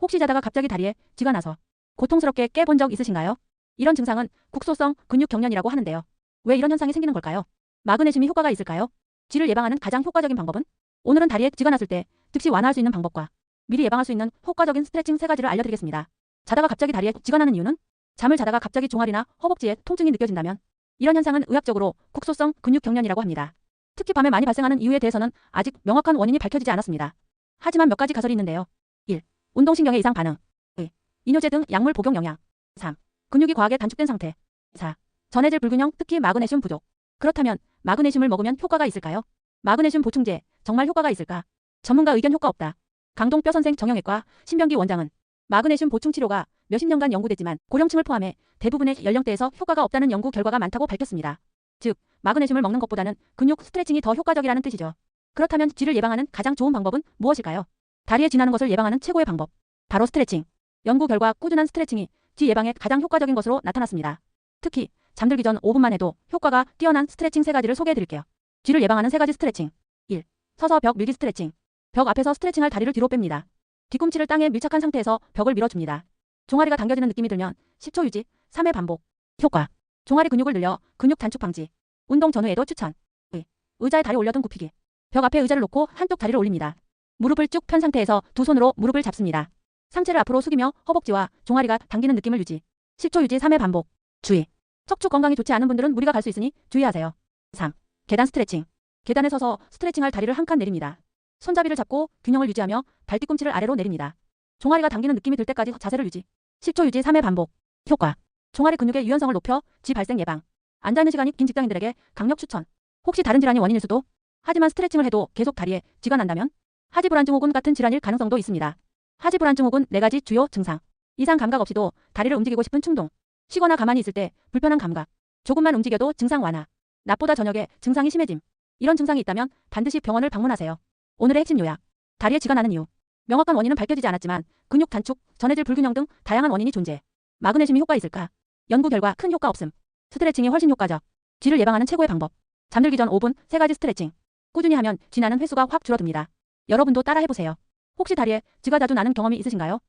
혹시 자다가 갑자기 다리에 쥐가 나서 고통스럽게 깨본 적 있으신가요? 이런 증상은 국소성 근육 경련이라고 하는데요. 왜 이런 현상이 생기는 걸까요? 마그네슘이 효과가 있을까요? 쥐를 예방하는 가장 효과적인 방법은? 오늘은 다리에 쥐가 났을 때 즉시 완화할 수 있는 방법과 미리 예방할 수 있는 효과적인 스트레칭 3가지를 알려드리겠습니다. 자다가 갑자기 다리에 쥐가 나는 이유는? 잠을 자다가 갑자기 종아리나 허벅지에 통증이 느껴진다면 이런 현상은 의학적으로 국소성 근육 경련이라고 합니다. 특히 밤에 많이 발생하는 이유에 대해서는 아직 명확한 원인이 밝혀지지 않았습니다. 하지만 몇 가지 가설이 있는데요. 1. 운동신경의 이상 반응. 2. 이뇨제 등 약물 복용 영향. 3. 근육이 과하게 단축된 상태. 4. 전해질 불균형, 특히 마그네슘 부족. 그렇다면 마그네슘을 먹으면 효과가 있을까요? 마그네슘 보충제 정말 효과가 있을까? 전문가 의견 효과 없다. 강동 뼈선생 정형외과 신병기 원장은 마그네슘 보충 치료가 몇십 년간 연구됐지만 고령층을 포함해 대부분의 연령대에서 효과가 없다는 연구 결과가 많다고 밝혔습니다. 즉, 마그네슘을 먹는 것보다는 근육 스트레칭이 더 효과적이라는 뜻이죠. 그렇다면 쥐를 예방하는 가장 좋은 방법은 무엇일까요? 다리에 쥐 나는 것을 예방하는 최고의 방법. 바로 스트레칭. 연구 결과 꾸준한 스트레칭이 쥐 예방에 가장 효과적인 것으로 나타났습니다. 특히 잠들기 전 5분만 해도 효과가 뛰어난 스트레칭 3가지를 소개해드릴게요. 쥐를 예방하는 3가지 스트레칭. 1. 서서 벽 밀기 스트레칭. 벽 앞에서 스트레칭할 다리를 뒤로 뺍니다. 뒤꿈치를 땅에 밀착한 상태에서 벽을 밀어줍니다. 종아리가 당겨지는 느낌이 들면 10초 유지, 3회 반복. 효과. 종아리 근육을 늘려 근육 단축 방지. 운동 전후에도 추천. 2. 의자에 다리 올려 등 굽히기. 벽 앞에 의자를 놓고 한쪽 다리를 올립니다. 무릎을 쭉 편 상태에서 두 손으로 무릎을 잡습니다. 상체를 앞으로 숙이며 허벅지와 종아리가 당기는 느낌을 유지. 10초 유지, 3회 반복. 주의. 척추 건강이 좋지 않은 분들은 무리가 갈 수 있으니 주의하세요. 3. 계단 스트레칭. 계단에 서서 스트레칭할 다리를 한 칸 내립니다. 손잡이를 잡고 균형을 유지하며 발뒤꿈치를 아래로 내립니다. 종아리가 당기는 느낌이 들 때까지 자세를 유지. 10초 유지, 3회 반복. 효과. 종아리 근육의 유연성을 높여 쥐 발생 예방. 앉아있는 시간이 긴 직장인들에게 강력 추천. 혹시 다른 질환이 원인일 수도? 하지만 스트레칭을 해도 계속 다리에 쥐가 난다면? 하지불안증후군 같은 질환일 가능성도 있습니다. 하지불안증후군 4가지 주요 증상. 이상 감각 없이도 다리를 움직이고 싶은 충동. 쉬거나 가만히 있을 때 불편한 감각. 조금만 움직여도 증상 완화. 낮보다 저녁에 증상이 심해짐. 이런 증상이 있다면 반드시 병원을 방문하세요. 오늘의 핵심 요약. 다리에 쥐가 나는 이유. 명확한 원인은 밝혀지지 않았지만 근육 단축, 전해질 불균형 등 다양한 원인이 존재. 마그네슘이 효과 있을까? 연구 결과 큰 효과 없음. 스트레칭이 훨씬 효과적. 쥐를 예방하는 최고의 방법. 잠들기 전 5분 3가지 스트레칭. 꾸준히 하면 쥐 나는 횟수가 확 줄어듭니다. 여러분도 따라 해보세요. 혹시 다리에 쥐가 자주 나는 경험이 있으신가요?